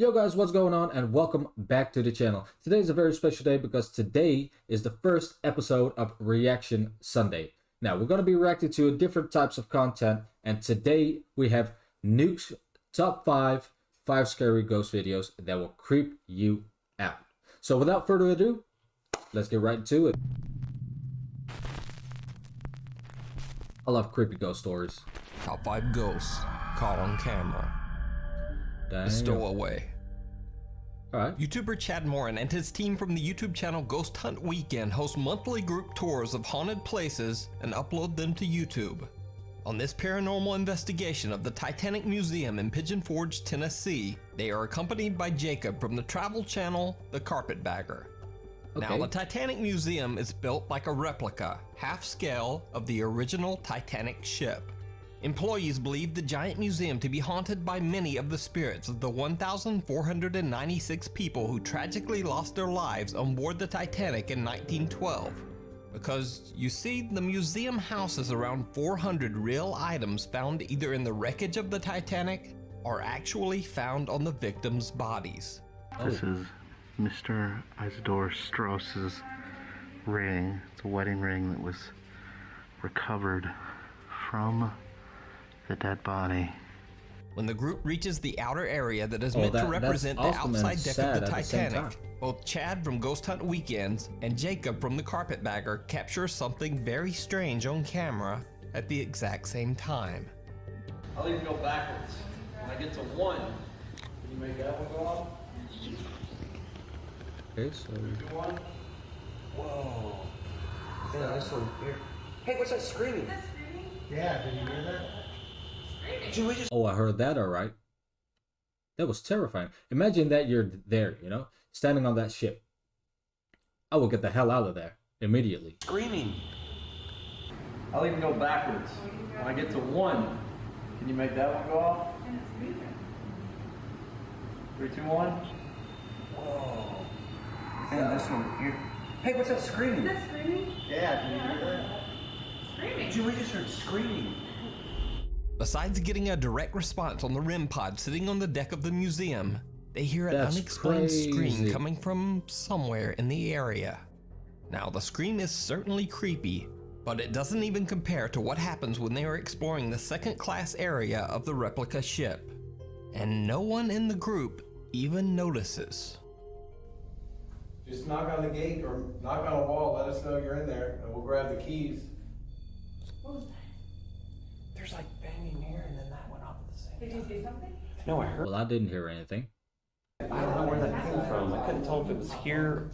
Yo guys, what's going on, and welcome back to the channel. Today is a very special day because today is the first episode of Reaction Sunday. Now we're going to be reacting to different types of content, and today we have Nuke's top 5 scary ghost videos that will creep you out. So without further ado, let's get right into it. I love creepy ghost stories. Top 5 ghosts caught on camera. Damn. The Stowaway. Alright. YouTuber Chad Morin and his team from the YouTube channel Ghost Hunt Weekend host monthly group tours of haunted places and upload them to YouTube. On this paranormal investigation of the Titanic Museum in Pigeon Forge, Tennessee, they are accompanied by Jacob from the travel channel The Carpetbagger. Okay. Now, the Titanic Museum is built like a replica, half scale, of the original Titanic ship. Employees believe the giant museum to be haunted by many of the spirits of the 1,496 people who tragically lost their lives on board the Titanic in 1912. Because, you see, the museum houses around 400 real items found either in the wreckage of the Titanic or actually found on the victims' bodies. This is Mr. Isidore Strauss's ring. It's a wedding ring that was recovered from the dead body. When the group reaches the outer area that is meant to represent the outside deck of the Titanic, both Chad from Ghost Hunt Weekends and Jacob from the Carpetbagger capture something very strange on camera at the exact same time. I'll even go backwards. When I get to 1, can you make that one go off? Okay, so 2, 1. Whoa. Yeah, this one here. Hey, what's that screaming? Is that screaming? Yeah, did you hear that? Screaming. Dude, we just... oh, I heard that, alright. That was terrifying. Imagine that you're there, you know, standing on that ship. I will get the hell out of there immediately. Screaming. I'll even go backwards. When I get to 1, can you make that one go off? And it's moving. 3, 2, 1. Whoa. Yeah, this one here. Hey, what's that Is screaming? that screaming? Yeah, can you hear that? Screaming. Dude, we just heard screaming. Besides getting a direct response on the REM pod sitting on the deck of the museum, they hear an That's unexplained crazy. scream coming from somewhere in the area. Now, the scream is certainly creepy, but it doesn't even compare to what happens when they are exploring the second-class area of the replica ship. And no one in the group even notices. Just knock on the gate or knock on a wall, let us know you're in there, and we'll grab the keys. What was that? There's like banging here and then that went off at the same Did you see something? No, I heard. Well, I didn't hear anything. I don't know where that came from. I couldn't tell if it was here.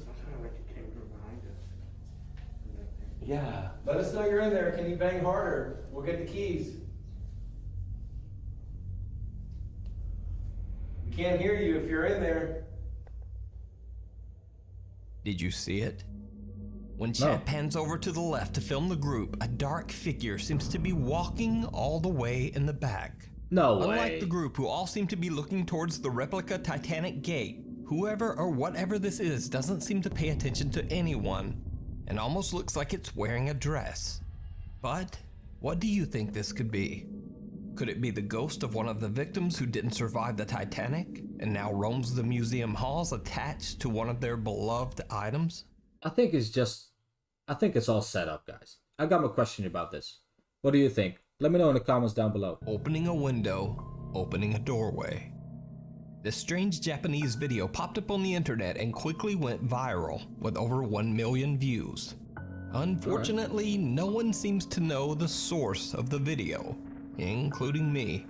Yeah. Let us know you're in there. Can you bang harder? We'll get the keys. We can't hear you if you're in there. Did you see it? When Chad No. pans over to the left to film the group, a dark figure seems to be walking all the way in the back. No Unlike way. the group, who all seem to be looking towards the replica Titanic gate, whoever or whatever this is doesn't seem to pay attention to anyone, and almost looks like it's wearing a dress. But what do you think this could be? Could it be the ghost of one of the victims who didn't survive the Titanic and now roams the museum halls attached to one of their beloved items? I think it's all set up, guys. I got my question about this. What do you think? Let me know in the comments down below. Opening a window, opening a doorway. This strange Japanese video popped up on the internet and quickly went viral with over 1 million views. Unfortunately, no one seems to know the source of the video, including me.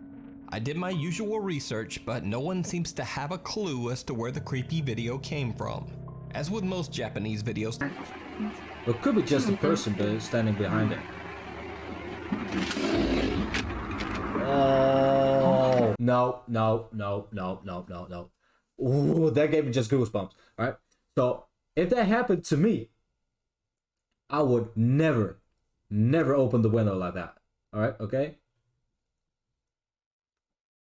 I did my usual research, but no one seems to have a clue as to where the creepy video came from. As with most Japanese videos, It could be just a person standing behind it. Oh no. Ooh, that gave me just goosebumps. Alright. So if that happened to me, I would never open the window like that. Alright, okay?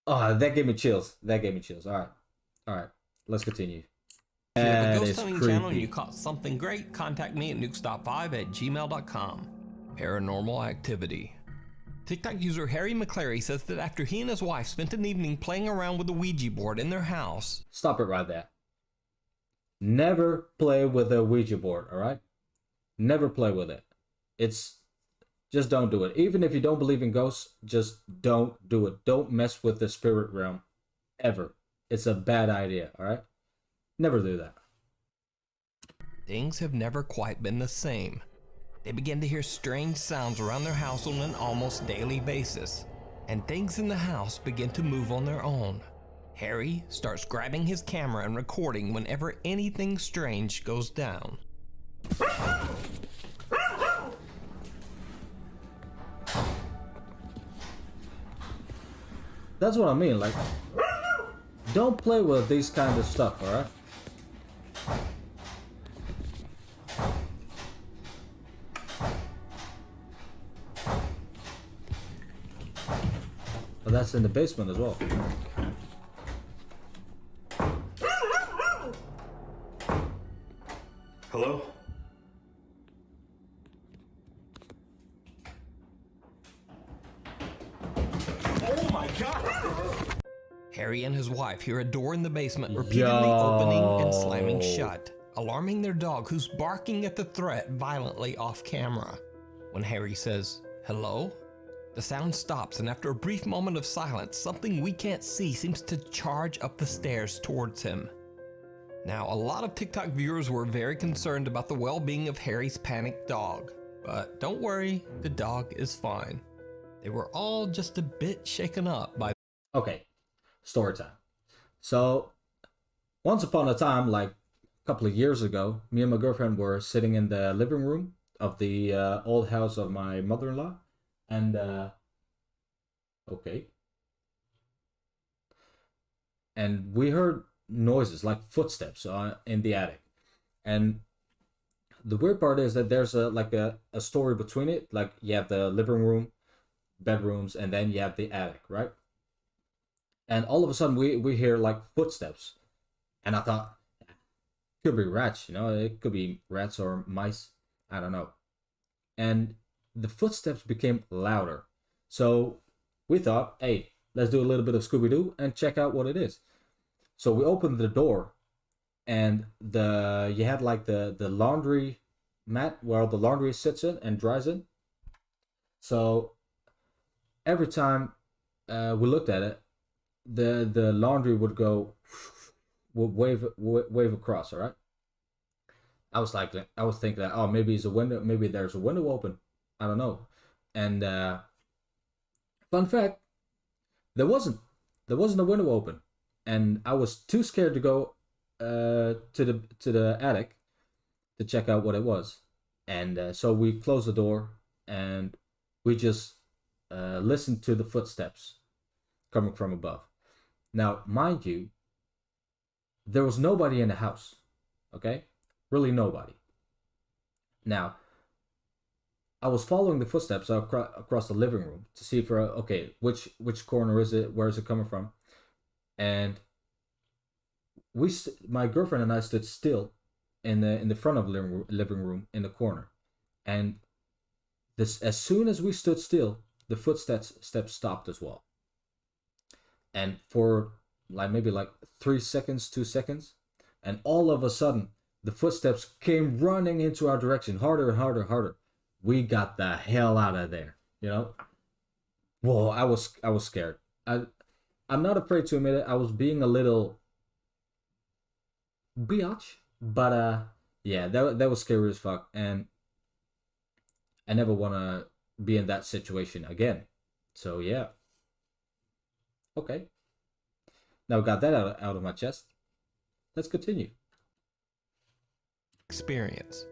Oh, that gave me chills. Alright. Let's continue. if you have a That ghost is hunting channel and creepy. you caught something great, contact me at nukestop5@gmail.com. Paranormal activity. TikTok user Harry McClary says that after he and his wife spent an evening playing around with the Ouija board in their house. Stop it right there. Never play with a Ouija board, alright? Never play with it. Just don't do it. Even if you don't believe in ghosts, just don't do it. Don't mess with the spirit realm. Ever. It's a bad idea, alright? Never do that. Things have never quite been the same. They begin to hear strange sounds around their house on an almost daily basis, and things in the house begin to move on their own. Harry starts grabbing his camera and recording whenever anything strange goes down. That's what I mean, like, don't play with these kind of stuff, alright? But that's in the basement as well. Hello? Oh my god! Harry and his wife hear a door in the basement repeatedly opening and slamming shut, alarming their dog, who's barking at the threat violently off camera. When Harry says, "Hello?" the sound stops, and after a brief moment of silence, something we can't see seems to charge up the stairs towards him. Now, a lot of TikTok viewers were very concerned about the well-being of Harry's panicked dog, but don't worry, the dog is fine. They were all just a bit shaken up by... Okay, story time. So, once upon a time, like a couple of years ago, me and my girlfriend were sitting in the living room of the old house of my mother-in-law, and okay, and we heard noises like footsteps in the attic. And the weird part is that there's a story between it. Like, you have the living room, bedrooms, and then you have the attic, right? And all of a sudden we hear like footsteps, and I thought, could be rats, you know, it could be rats or mice, I don't know. And the footsteps became louder, so we thought, hey, let's do a little bit of Scooby-Doo and check out what it is. So we opened the door, and you had like the laundry mat where the laundry sits in and dries in. So every time we looked at it, the laundry would wave across. All right. I was thinking that, oh, maybe it's a window, maybe there's a window open. I don't know. And fun fact, there wasn't a window open. And I was too scared to go to the attic to check out what it was. And so we closed the door, and we just listened to the footsteps coming from above. Now, mind you, there was nobody in the house. Okay? Really nobody. Now, I was following the footsteps across the living room to see for okay, which corner is it? Where is it coming from? And my girlfriend and I stood still in the front of the living room in the corner, and as soon as we stood still, the footsteps stopped as well. And for maybe 3 seconds, 2 seconds, and all of a sudden the footsteps came running into our direction, harder and harder and harder. We got the hell out of there, you know. Whoa, I was scared. I'm not afraid to admit it. I was being a little biatch, but yeah, that was scary as fuck, and I never want to be in that situation again. So yeah. Okay. Now got that out of my chest. Let's continue. Experience.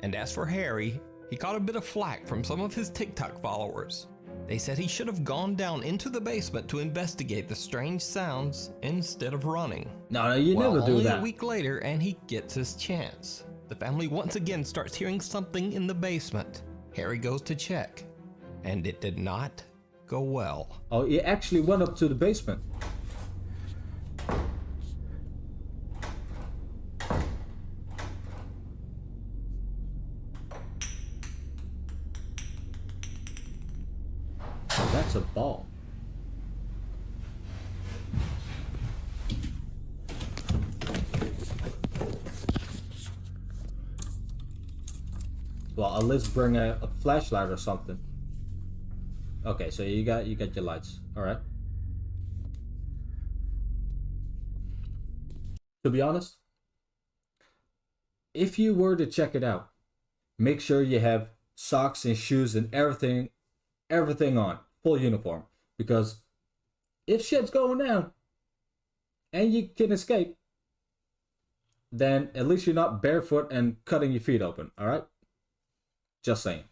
And as for Harry, he caught a bit of flack from some of his TikTok followers. They said he should have gone down into the basement to investigate the strange sounds instead of running. No, you never do only that. A week later, and he gets his chance. The family once again starts hearing something in the basement. Harry goes to check, and it did not go well. Oh, he actually went up to the basement. That's a ball. Well, at least bring a flashlight or something. Okay, so you got your lights. All right. To be honest, if you were to check it out, make sure you have socks and shoes and everything on, full uniform, because if shit's going down and you can escape, then at least you're not barefoot and cutting your feet open. All right. Just saying.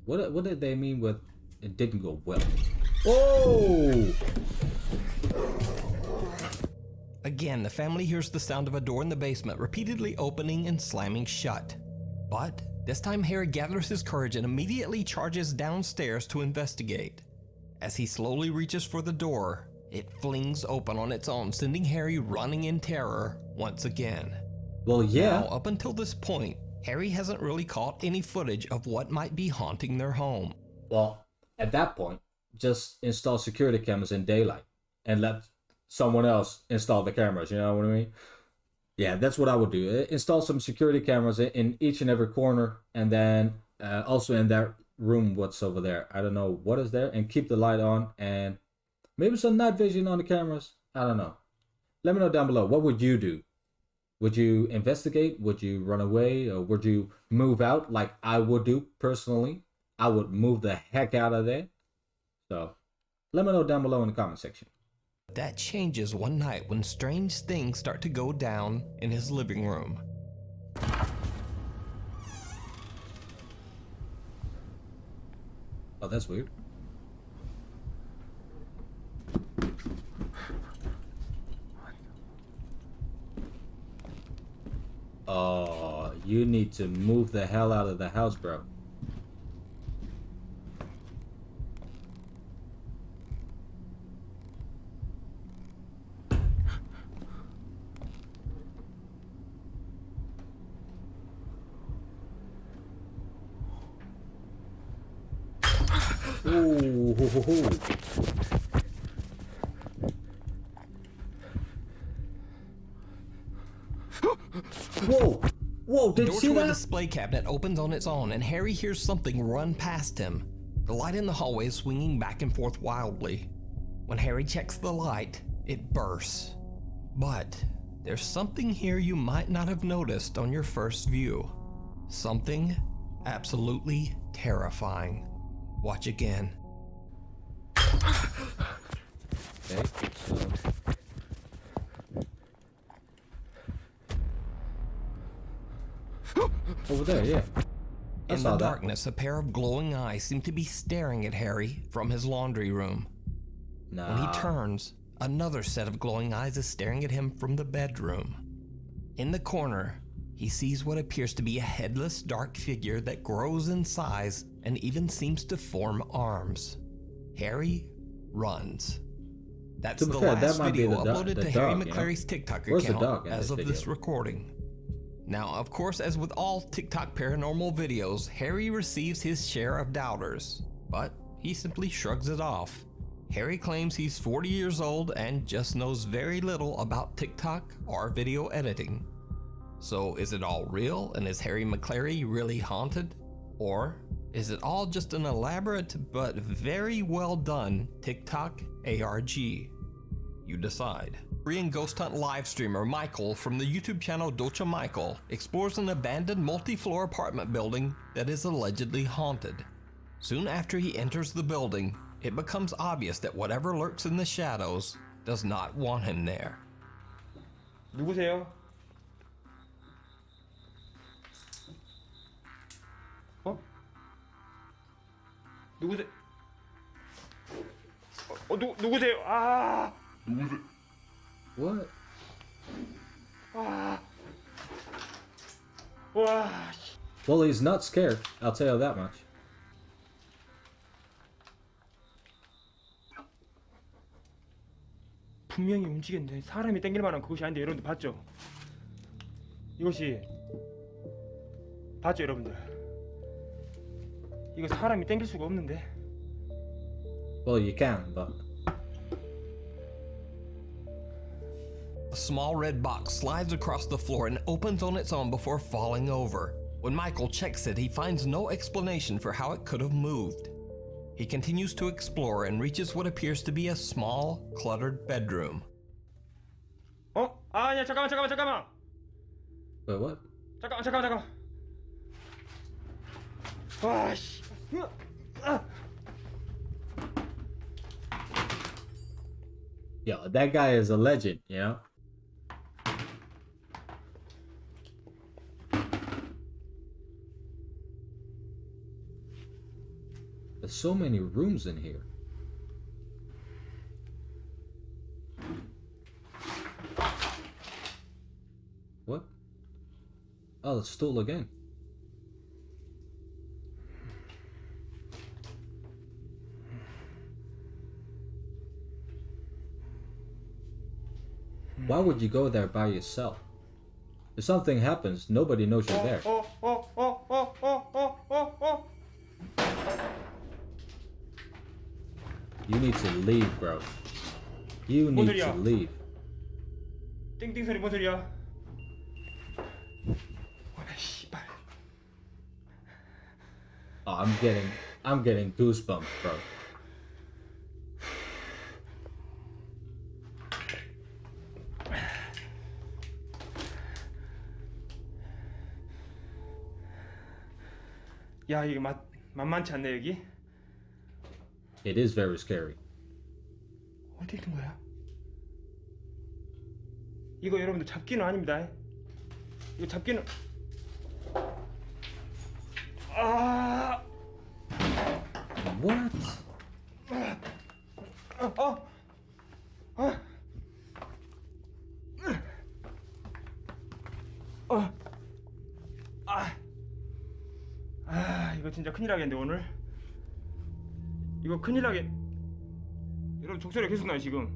What did they mean with it didn't go well? Oh! Again, the family hears the sound of a door in the basement repeatedly opening and slamming shut. But this time Harry gathers his courage and immediately charges downstairs to investigate. As he slowly reaches for the door, it flings open on its own, sending Harry running in terror once again. Well, yeah. Now, up until this point, Harry hasn't really caught any footage of what might be haunting their home. Well, at that point, just install security cameras in daylight and let someone else install the cameras, you know what I mean? Yeah, that's what I would do. Install some security cameras in each and every corner, and then also in that room, what's over there. I don't know what is there, and keep the light on, and maybe some night vision on the cameras. I don't know. Let me know down below. What would you do? Would you investigate? Would you run away? Or would you move out like I would do personally? I would move the heck out of there. So let me know down below in the comment section. That changes one night when strange things start to go down in his living room. Oh, that's weird. Oh, you need to move the hell out of the house, bro. Ooh, hoo, hoo, hoo. Whoa! Whoa, did The you door see to a that? display cabinet opens on its own, and Harry hears something run past him. The light in the hallway is swinging back and forth wildly. When Harry checks the light, it bursts. But there's something here you might not have noticed on your first view. Something absolutely terrifying. Watch again. Okay, so... Over there, yeah. I In saw the that. darkness, a pair of glowing eyes seem to be staring at Harry from his laundry room. Nah. When he turns, another set of glowing eyes is staring at him from the bedroom. In the corner, he sees what appears to be a headless, dark figure that grows in size and even seems to form arms. Harry runs. That's To be the fair, that last might be video the uploaded the to Harry dog, you know? McClary's TikTok Where's the account dog in as this of this video? recording. Now, of course, as with all TikTok paranormal videos, Harry receives his share of doubters, but he simply shrugs it off. Harry claims he's 40 years old and just knows very little about TikTok or video editing. So is it all real, and is Harry McClary really haunted? Or is it all just an elaborate but very well done TikTok ARG? You decide. Korean ghost hunt live streamer Michael from the YouTube channel Docha Michael explores an abandoned multi-floor apartment building that is allegedly haunted. Soon after he enters the building, it becomes obvious that whatever lurks in the shadows does not want him there. 누구세요? 어? 누구세요? 누구세요? 아! What? 와. 와. Well, he's not scared. I'll tell you that much. 분명히 움직였는데 사람이 땡길 만한 그것이 아닌데 여러분들 봤죠? 이것이 봤죠 여러분들? 이거 사람이 땡길 수가 없는데. Well, you can, but A small red box slides across the floor and opens on its own before falling over. When Michael checks it, he finds no explanation for how it could have moved. He continues to explore and reaches what appears to be a small, cluttered bedroom. 어? 아니야 잠깐만. wait, what? 잠깐만. 와 씨. Yo, that guy is a legend, you know? There's so many rooms in here. What? Oh, the stool again. Why would you go there by yourself? If something happens, nobody knows you're there. You need to leave, bro. You need to leave. 띵띵 소리 뭔 소리야? 와 씨발. Oh, I'm getting goosebumps, bro. 야 이게 만만치 않네 여기. It is very scary. 어디 있는 거야? 이거 여러분들 잡기는 아닙니다. 이거 잡기는 아. What? 이거 진짜 큰일 나겠는데 오늘. 이거 큰일 나겠. 여러분 종소리가 계속 나요 지금.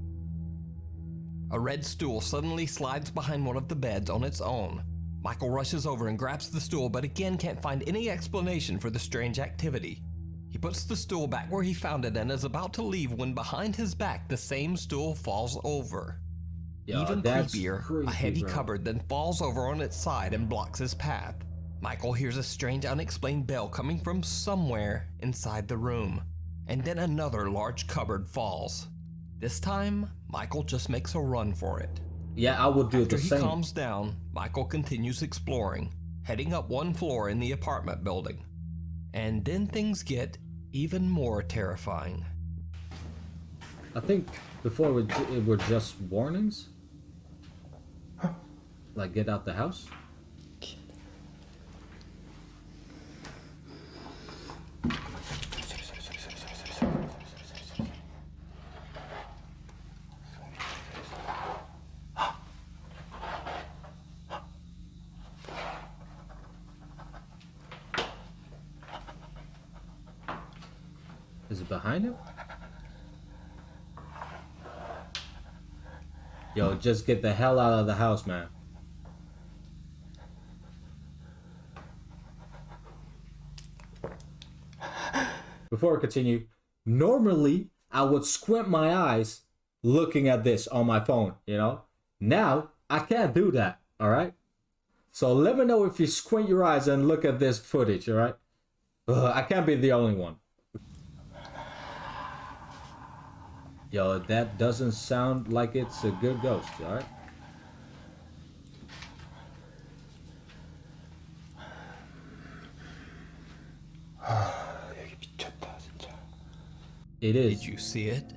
A red stool suddenly slides behind one of the beds on its own. Michael rushes over and grabs the stool, but again can't find any explanation for the strange activity. He puts the stool back where he found it and is about to leave when behind his back the same stool falls over. Yo, Even that's creepier, creepy, a heavy bro. cupboard then falls over on its side and blocks his path. Michael hears a strange unexplained bell coming from somewhere inside the room. And then another large cupboard falls. This time, Michael just makes a run for it. Yeah, I would do After the he same. calms down, Michael continues exploring, heading up one floor in the apartment building. And then things get even more terrifying. I think before it were just warnings. Like get out the house. Is it behind him? Yo, just get the hell out of the house, man. Before I continue, normally I would squint my eyes looking at this on my phone, you know? Now, I can't do that, all right? So let me know if you squint your eyes and look at this footage, all right? I can't be the only one. Yo, that doesn't sound like it's a good ghost, all right? 여기 미쳤다 진짜. It is. Did you see it?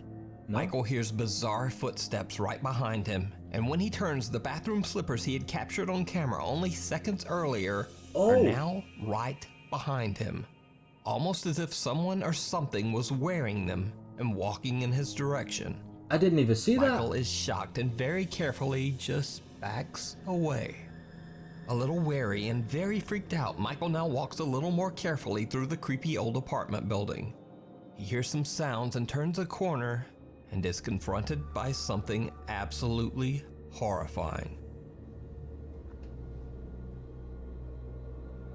No. Michael hears bizarre footsteps right behind him, and when he turns, the bathroom slippers he had captured on camera only seconds earlier are Oh. now right behind him. Almost as if someone or something was wearing them and walking in his direction. I didn't even see Michael that. is shocked and very carefully just backs away. A little wary and very freaked out, Michael now walks a little more carefully through the creepy old apartment building. He hears some sounds and turns a corner and is confronted by something absolutely horrifying.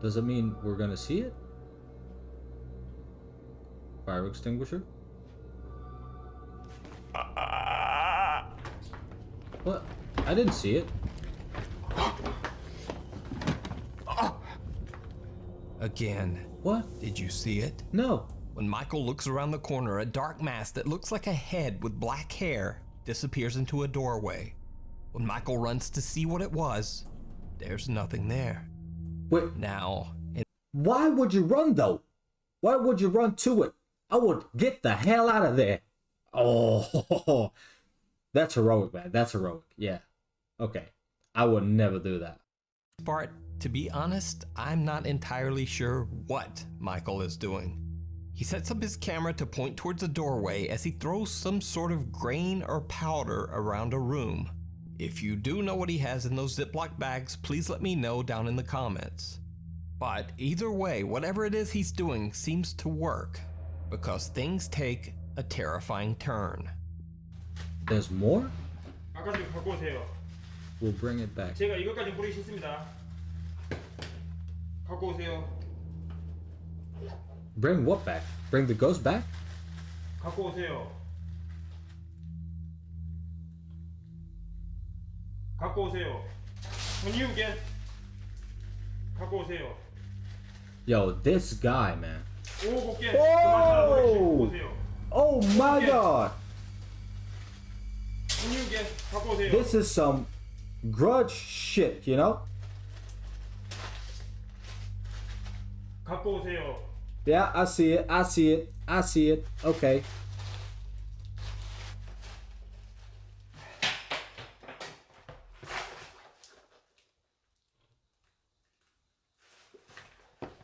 Does it mean we're gonna see it? Fire extinguisher? What? I didn't see it. Again. What? Did you see it? No. When Michael looks around the corner, a dark mass that looks like a head with black hair disappears into a doorway. When Michael runs to see what it was, there's nothing there. Wait, Now, why would you run though? Why would you run to it? I would get the hell out of there. Oh, that's heroic, man. That's heroic. Yeah. Okay. I would never do that. Bart, to be honest, I'm not entirely sure what Michael is doing. He sets up his camera to point towards a doorway as he throws some sort of grain or powder around a room. If you do know what he has in those Ziploc bags, please let me know down in the comments. But either way, whatever it is he's doing seems to work, because things take a terrifying turn. There's more? 아까 좀 갖고 오세요. We'll bring it back. 제가 이것까지 뿌리기 싫습니다. 갖고 오세요. Bring what back? Bring the ghost back? 갖고 오세요. 갖고 오세요. When you get 갖고 오세요. Yo, this guy, man. 오, 볼게. Oh! 갖고 오세요. Oh my god! When you get 갖고 오세요. This is some grudge shit, you know? 갖고 오세요. Yeah, I see it. I see it. I see it. Okay.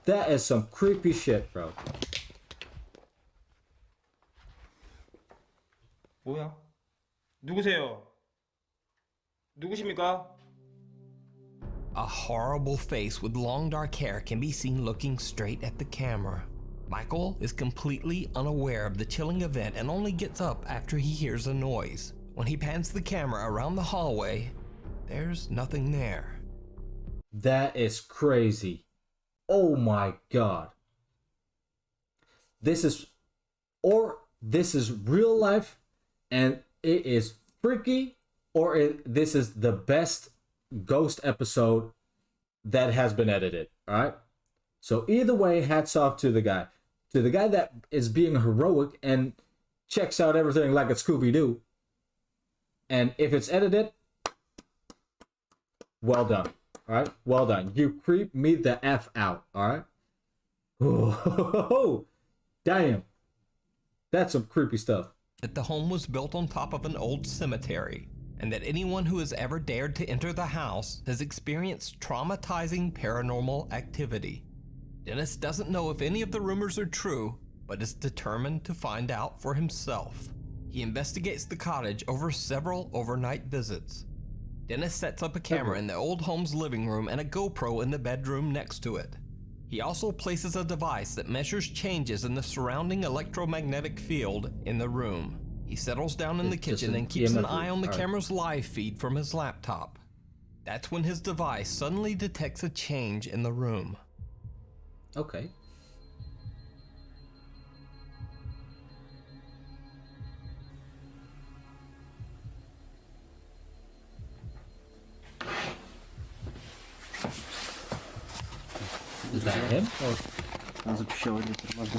That is some creepy shit, bro. 뭐야? 누구세요? 누구십니까? A horrible face with long dark hair can be seen looking straight at the camera. Michael is completely unaware of the chilling event and only gets up after he hears a noise. When he pans the camera around the hallway, there's nothing there. That is crazy. Oh my god. This is real life and it is freaky, or this is the best ghost episode that has been edited. All right. So either way, hats off to the guy that is being heroic and checks out everything like a Scooby-Doo. And if it's edited, well done. All right, well done. You creep me the F out. All right. Oh, damn. That's some creepy stuff. That the home was built on top of an old cemetery, and that anyone who has ever dared to enter the house has experienced traumatizing paranormal activity. Dennis doesn't know if any of the rumors are true, but is determined to find out for himself. He investigates the cottage over several overnight visits. Dennis sets up a camera in the old home's living room and a GoPro in the bedroom next to it. He also places a device that measures changes in the surrounding electromagnetic field in the room. He settles down in the kitchen and keeps an eye on the camera's live feed from his laptop. That's when his device suddenly detects a change in the room. Okay. Is that him? Or Sponsored show it with the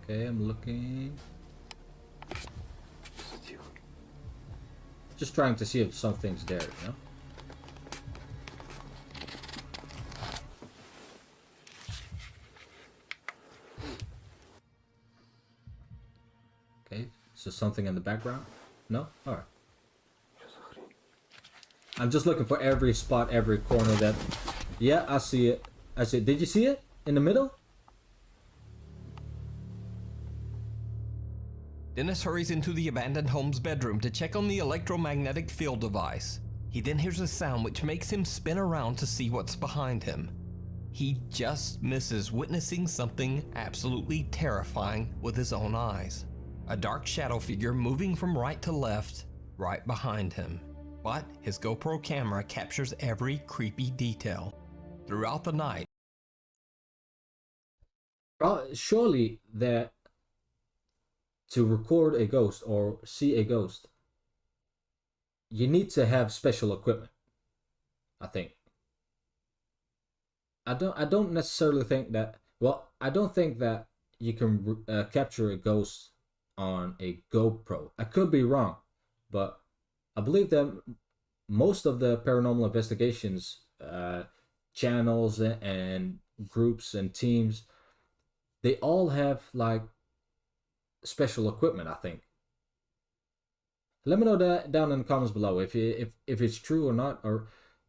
okay, I'm looking. Just trying to see if something's there, you know? Okay, so something in the background? No? Alright. I'm just looking for every spot, every corner that... Yeah, I see it. I see it. Did you see it? In the middle? Dennis hurries into the abandoned home's bedroom to check on the electromagnetic field device. He then hears a sound which makes him spin around to see what's behind him. He just misses witnessing something absolutely terrifying with his own eyes. A dark shadow figure moving from right to left, right behind him. But his GoPro camera captures every creepy detail. Throughout the night, surely that to record a ghost or see a ghost, you need to have special equipment, I think. I don't necessarily think that, well, I don't think that you can capture a ghost on a GoPro. I could be wrong, but I believe that most of the paranormal investigations channels and groups and teams, they all have like special equipment, I think. Let me know that down in the comments below if it's true or not, or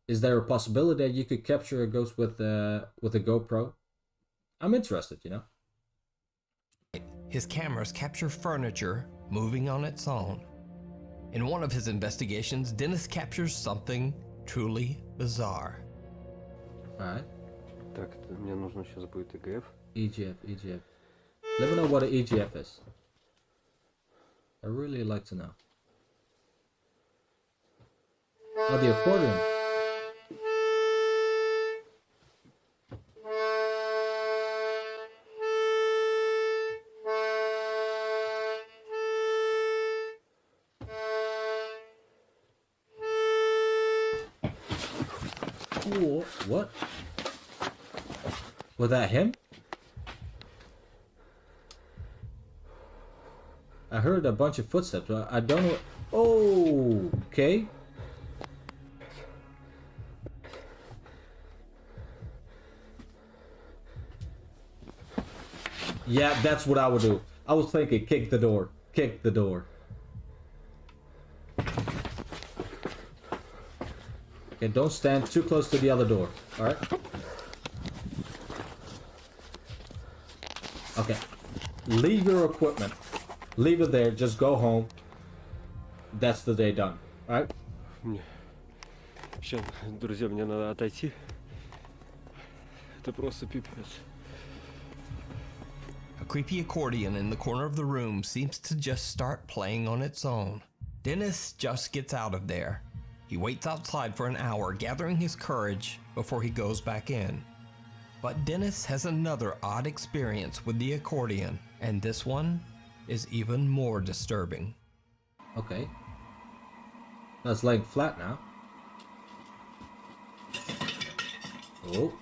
is there a possibility that you could capture a ghost with a GoPro? I'm interested, you know. his cameras capture furniture moving on its own. In one of his investigations, Dennis captures something truly bizarre. Alright. Так, мне нужно сейчас будет EGF. EGF. Let me know what an EGF is. I really like to know. Oh, the accordion. Ooh, what? Was that him? I heard a bunch of footsteps. I don't know. Oh, okay. Yeah, that's what I would do. I was thinking kick the door. Kick the door. Okay, don't stand too close to the other door. Alright? Okay. Leave your equipment. Leave it there. Just go home. That's the day done. Alright? Сейчас, друзья, мне надо отойти. Это просто пипец. A creepy accordion in the corner of the room seems to just start playing on its own. Dennis just gets out of there. He waits outside for an hour, gathering his courage before he goes back in. But Dennis has another odd experience with the accordion, and this one is even more disturbing. Okay. That's laying flat now. Oh.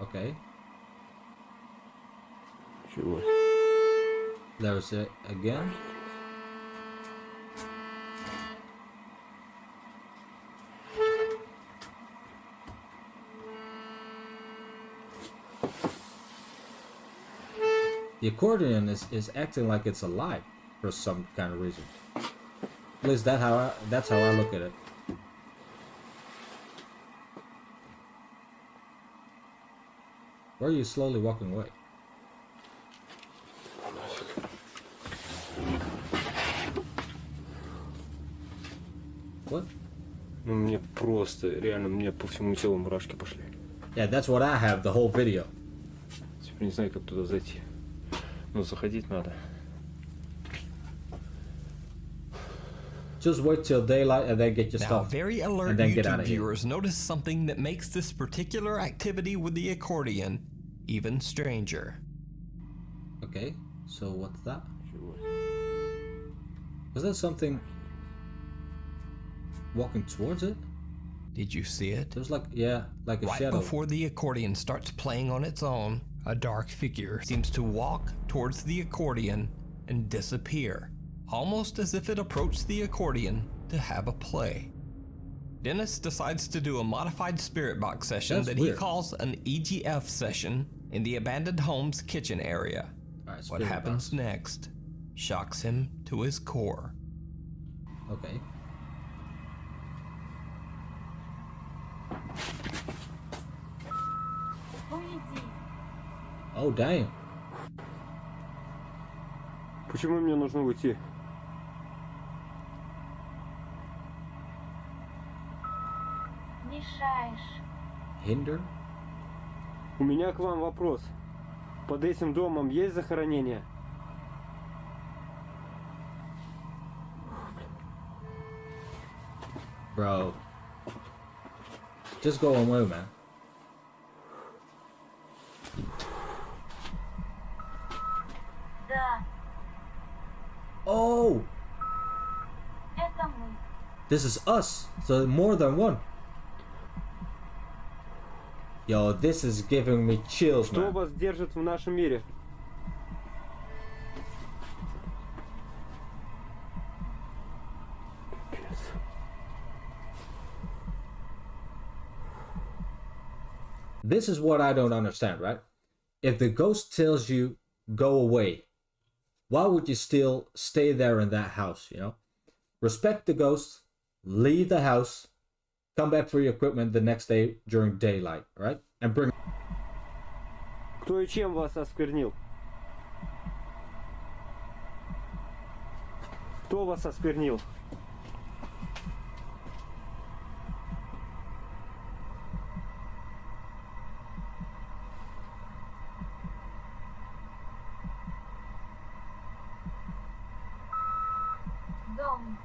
Okay. Чего? There's it again. The accordion is acting like it's alive for some kind of reason. At least that's how I look at it. Why are you slowly walking away? What? Ну мне просто, реально, мне по всему телу мурашки пошли. Yeah, that's what I have the whole video. Теперь не знаю, как туда зайти. Но заходить надо. Just wait till daylight and then get your Now, stuff. very alert and then get out YouTube of here. viewers notice something that makes this particular activity with the accordion even stranger. Okay, so what's that? Чего? Was that something walking towards it? Did you see it? There was like, yeah, like a Right shadow. before the accordion starts playing on its own, a dark figure seems to walk towards the accordion and disappear, almost as if it approached the accordion to have a play. Dennis decides to do a modified spirit box session That's that weird. he calls an EGF session in the abandoned home's kitchen area. Alright, What spirit happens box. next shocks him to his core. Okay. Oh damn. Почему мне нужно уйти? Мешаешь. Hinder? У меня к вам вопрос. Под этим домом есть захоронение? Bro. Just go away, man. Да, Oh! это мы. This is us. So more than one. Yo, this is giving me chills, Что man. вас держит в нашем мире? This is what I don't understand, right? If the ghost tells you go away, why would you still stay there in that house, you know? Respect the ghost, leave the house, come back for your equipment the next day during daylight, right? And bring... Кто и чем вас осквернил? Кто вас осквернил? Дом.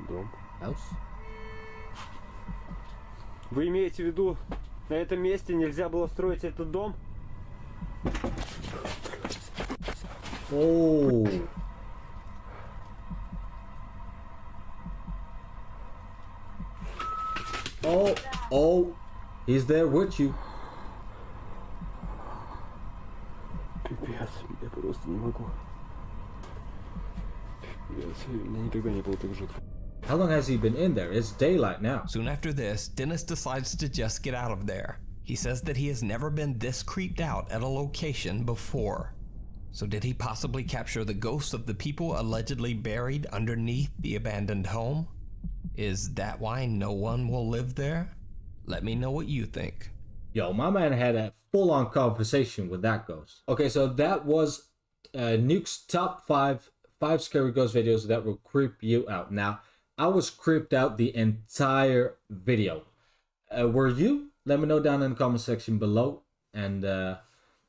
Дом. House? Вы имеете в виду, на этом месте нельзя было строить этот дом? Oh. Oh, oh, he's there with you. Пипец, я просто не могу. Пипец, я никогда не был так жутко. How long has he been in there? It's daylight now. Soon after this, Dennis decides to just get out of there. He says that he has never been this creeped out at a location before. So did he possibly capture the ghosts of the people allegedly buried underneath the abandoned home? Is that why no one will live there? Let me know what you think. Yo, my man had a full-on conversation with that ghost. Okay, so that was Nuke's top five scary ghost videos that will creep you out. Now, I was creeped out the entire video. Were you? Let me know down in the comment section below. And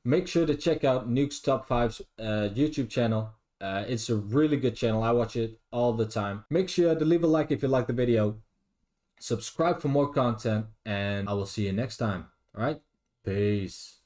make sure to check out Nuke's Top 5's YouTube channel. It's a really good channel. I watch it all the time. Make sure to leave a like if you like the video. Subscribe for more content. And I will see you next time. All right? Peace.